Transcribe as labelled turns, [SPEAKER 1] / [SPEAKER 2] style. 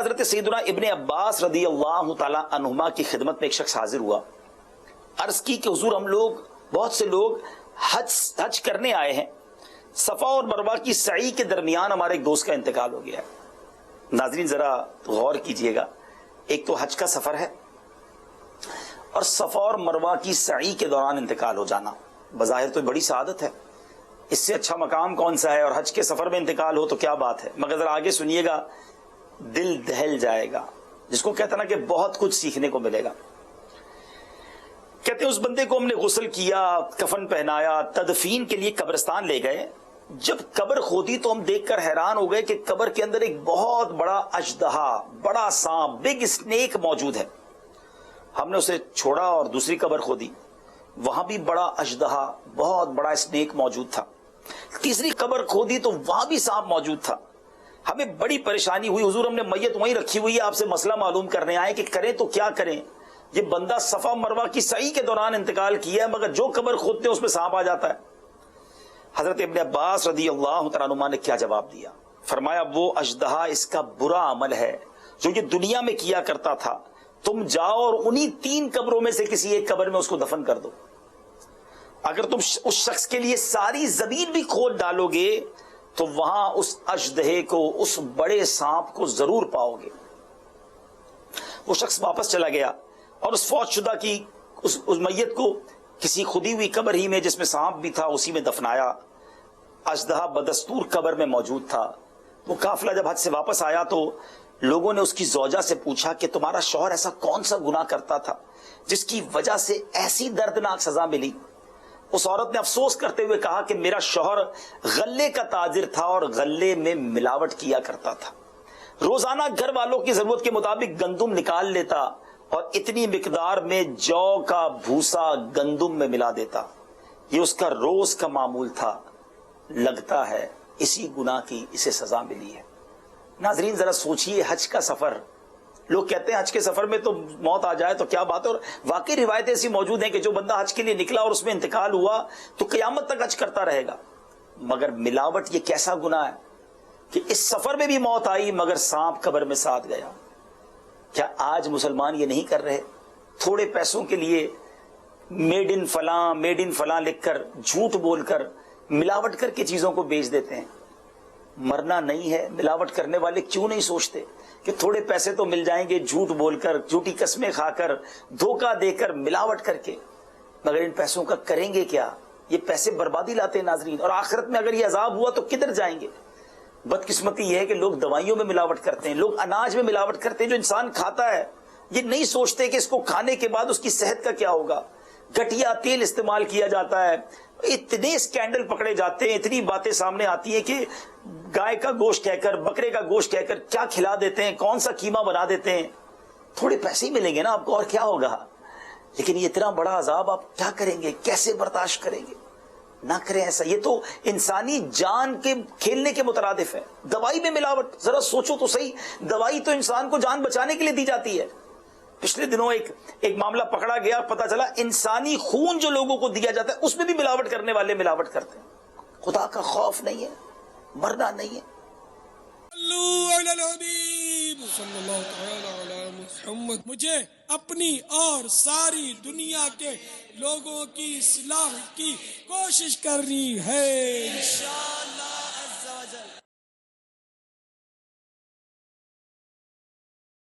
[SPEAKER 1] حضرت سیدنا ابن عباس رضی اللہ تعالی عنہما کی خدمت میں ایک شخص حاضر ہوا، عرض کی کہ حضور ہم لوگ بہت سے لوگ حج کرنے آئے ہیں، صفا اور مروہ کی سعی کے درمیان ہمارے ایک دوست کا انتقال ہو گیا ہے۔ ناظرین ذرا غور کیجئے گا، ایک تو حج کا سفر ہے اور صفا اور مروہ کی سعی کے دوران انتقال ہو جانا بظاہر تو بڑی سعادت ہے، اس سے اچھا مقام کون سا ہے، اور حج کے سفر میں انتقال ہو تو کیا بات ہے، مگر ذرا آگے سنیے گا، دل دہل جائے گا، جس کو کہتے ہیں نا کہ بہت کچھ سیکھنے کو ملے گا۔ کہتے ہیں اس بندے کو ہم نے غسل کیا، کفن پہنایا، تدفین کے لیے قبرستان لے گئے، جب قبر کھودی تو ہم دیکھ کر حیران ہو گئے کہ قبر کے اندر ایک بہت بڑا اژدہا، بڑا سانپ، بگ اسنیک موجود ہے۔ ہم نے اسے چھوڑا اور دوسری قبر کھودی، وہاں بھی بڑا اژدہا، بہت بڑا اسنیک موجود تھا۔ تیسری قبر کھودی تو وہاں بھی سانپ موجود تھا۔ ہمیں بڑی پریشانی ہوئی، حضور ہم نے میت وہیں رکھی ہوئی ہے، آپ سے مسئلہ معلوم کرنے آئے کہ کریں تو کیا کریں، یہ بندہ صفا مروہ کی سعی کے دوران انتقال کیا ہے، مگر جو قبر کھودتے ہیں اس میں سانپ آ جاتا ہے۔ حضرت ابن عباس رضی اللہ تعالیٰ عنہ نے کیا جواب دیا؟ فرمایا وہ اژدہا اس کا برا عمل ہے جو یہ دنیا میں کیا کرتا تھا، تم جاؤ اور انہی 3 قبروں میں سے کسی ایک قبر میں اس کو دفن کر دو۔ اگر تم اس شخص کے لیے ساری زمین بھی کھود ڈالو گے تو وہاں اس اژدہے کو، اس بڑے سانپ کو ضرور پاؤ گے۔ وہ شخص واپس چلا گیا اور اس فوت شدہ کی اس میت کو کسی کھدی ہوئی قبر ہی میں جس میں سانپ بھی تھا اسی میں دفنایا۔ اژدہا بدستور قبر میں موجود تھا۔ وہ قافلہ جب حج سے واپس آیا تو لوگوں نے اس کی زوجہ سے پوچھا کہ تمہارا شوہر ایسا کون سا گناہ کرتا تھا جس کی وجہ سے ایسی دردناک سزا ملی؟ اس عورت نے افسوس کرتے ہوئے کہا کہ میرا شوہر غلے کا تاجر تھا اور غلے میں ملاوٹ کیا کرتا تھا، روزانہ گھر والوں کی ضرورت کے مطابق گندم نکال لیتا اور اتنی مقدار میں جو کا بھوسا گندم میں ملا دیتا، یہ اس کا روز کا معمول تھا، لگتا ہے اسی گناہ کی اسے سزا ملی ہے۔ ناظرین ذرا سوچئے، حج کا سفر، لوگ کہتے ہیں حج کے سفر میں تو موت آ جائے تو کیا بات ہے، اور واقعی روایتیں ایسی موجود ہیں کہ جو بندہ حج کے لیے نکلا اور اس میں انتقال ہوا تو قیامت تک حج کرتا رہے گا۔ مگر ملاوٹ یہ کیسا گناہ ہے کہ اس سفر میں بھی موت آئی مگر سانپ قبر میں ساتھ گیا۔ کیا آج مسلمان یہ نہیں کر رہے؟ تھوڑے پیسوں کے لیے میڈ ان فلاں لکھ کر، جھوٹ بول کر، ملاوٹ کر کے چیزوں کو بیچ دیتے ہیں۔ مرنا نہیں ہے، ملاوٹ کرنے والے کیوں نہیں سوچتے کہ تھوڑے پیسے تو مل جائیں گے، جھوٹ بول کر، جھوٹی قسمیں کھا کر، دھوکہ دے کر، ملاوٹ کر کے، مگر ان پیسوں کا کریں گے کیا؟ یہ پیسے بربادی لاتے ہیں ناظرین، اور آخرت میں اگر یہ عذاب ہوا تو کدھر جائیں گے؟ بدقسمتی یہ ہے کہ لوگ دوائیوں میں ملاوٹ کرتے ہیں، لوگ اناج میں ملاوٹ کرتے ہیں جو انسان کھاتا ہے، یہ نہیں سوچتے کہ اس کو کھانے کے بعد اس کی صحت کا کیا ہوگا۔ گٹیا تیل استعمال کیا جاتا ہے، اتنے سکینڈل پکڑے جاتے ہیں، اتنی باتیں سامنے آتی ہیں کہ گائے کا گوشت کہہ کر، بکرے کا گوشت کہہ کر کیا کھلا دیتے ہیں، کون سا قیمہ بنا دیتے ہیں۔ تھوڑے پیسے ہی ملیں گے نا آپ کو، اور کیا ہوگا، لیکن یہ اتنا بڑا عذاب آپ کیا کریں گے، کیسے برداشت کریں گے؟ نہ کریں ایسا، یہ تو انسانی جان کے کھیلنے کے مترادف ہے۔ دوائی میں ملاوٹ، ذرا سوچو تو صحیح، دوائی تو انسان کو جان بچانے کے لیے دی جاتی ہے۔ پچھلے دنوں ایک معاملہ پکڑا گیا، پتا چلا انسانی خون جو لوگوں کو دیا جاتا ہے اس میں بھی ملاوٹ کرنے والے ملاوٹ کرتے ہیں۔ خدا کا خوف نہیں ہے، مرنا نہیں ہے۔
[SPEAKER 2] صلو علی الحبیب صلی اللہ تعالی علی محمد۔ مجھے اپنی اور ساری دنیا کے لوگوں کی اصلاح کی کوشش کرنی ہے۔